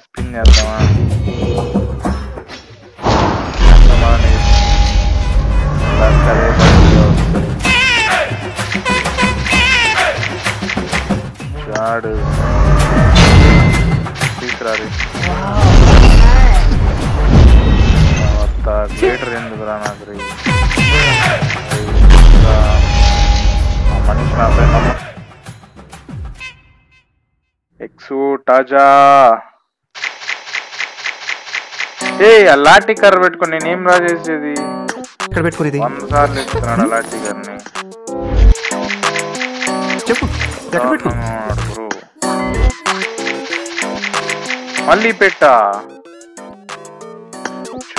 Spin చేద్దామా? జాడు తీసుకురాలి theatre ఎందుకురా నాకు మనిషి నా పైన ఎక్సు టాజా. ఏ లాఠీ కర్ర పెట్టుకుని నేనేం రా చేసేది? 100 సార్లు ఎత్తుకున్నాడు లాఠీ కర్రని. మళ్ళీ పెట్టా.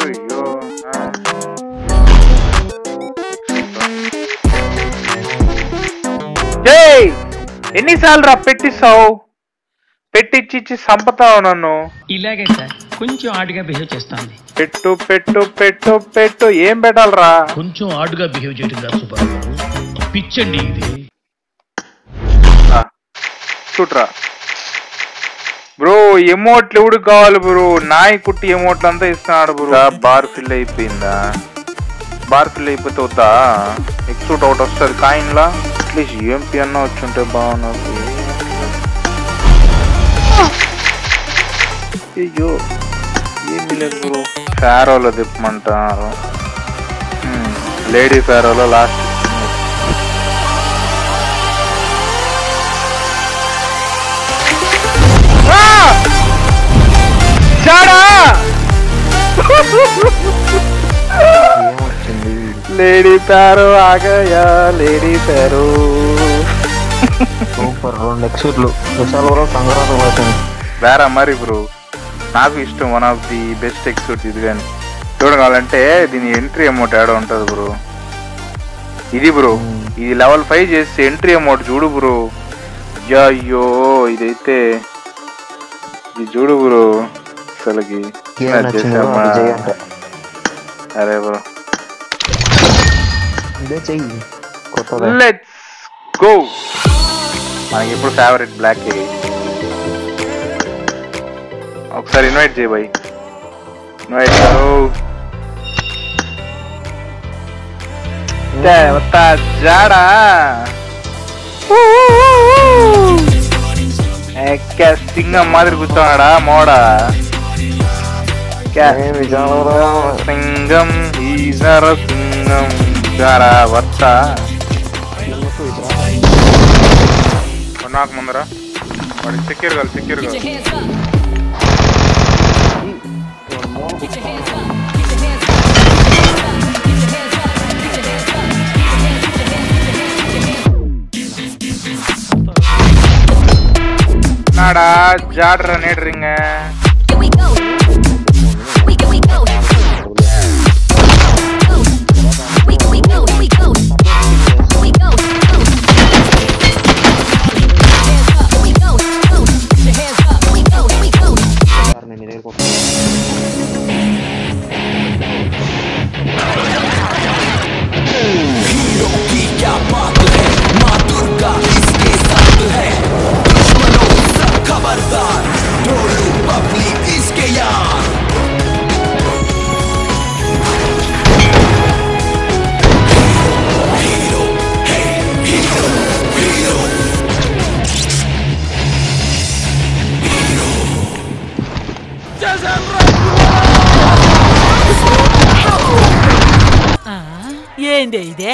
అయ్యో ఎన్నిసార్లు రా పెట్టిస్తావు? పెట్టిచ్చి చంపుతావు నన్ను. ఇలాగే సార్ కొంచెం ఆడుగా బిహేవ్ చేస్తాను. పెట్టు పెట్టు పెట్టు పెట్టు. ఏం పెట్టాలరా? కొంచెం ఆడుగా బిహేవ్ చేయడం కాదు సుబ్బారావు, పిచ్చండి ఇది. చూట్రా బ్రో, ఎమోట్లు ఎవడు కావాలి బ్రో? నాయి కుట్టి ఎమోట్లు అంతా ఇస్తున్నాడు బ్రో. బార్ ఫిల్ అయిపోయిందా? బార్ ఫిల్ అయిపోతే వద్దా? ఎక్సూట్ ఒకటి వస్తుంది కాయిన్ లా. అట్లీస్ట్ యూఎంపీ అన్న వచ్చుంటే బాగున్నది. అయ్యో ఏమి లేదు బ్రో. ఫారోలో తిప్పమంటారు. లేడీ ఫారోలో లాస్ట్. లేడీ ప్యారో ఆగయా, లేడీ ప్యారో. సూపర్. 2 ఎక్సూట్లు సంగ్రహం వేరా మరి బ్రో. నాకు ఇష్టం. వన్ ఆఫ్ ది బెస్ట్ ఎక్సూట్ ఇది. కానీ చూడగాలంటే దీని ఎంట్రీ అమౌంట్ ఏడ ఉంటుంది బ్రో? ఇది బ్రో, ఇది లెవెల్ 5 చేస్తే ఎంట్రీ అమౌంట్ చూడు బ్రో. అయ్యో ఇదైతే ఇది చూడు బ్రో అసలుకి. అరే బ్రో లెట్స్ గో. మనకి ఇప్పుడు ఫేవరెట్ బ్లాక్. ఒకసారి ఇన్వైట్ చేయి బాయ్. ఇన్వైట్ జాడా సింగం మాదిరి కూర్చోన్నాడా మోడా? సింగం ఈజర సింగం జాడా వర్త. నాకు ముందరా వాడికి సెక్యూర్ కాదు, సెక్యూర్ కాదు. నాడా జాడ్రా నేడ్రింగ. ఏంది ఇదే?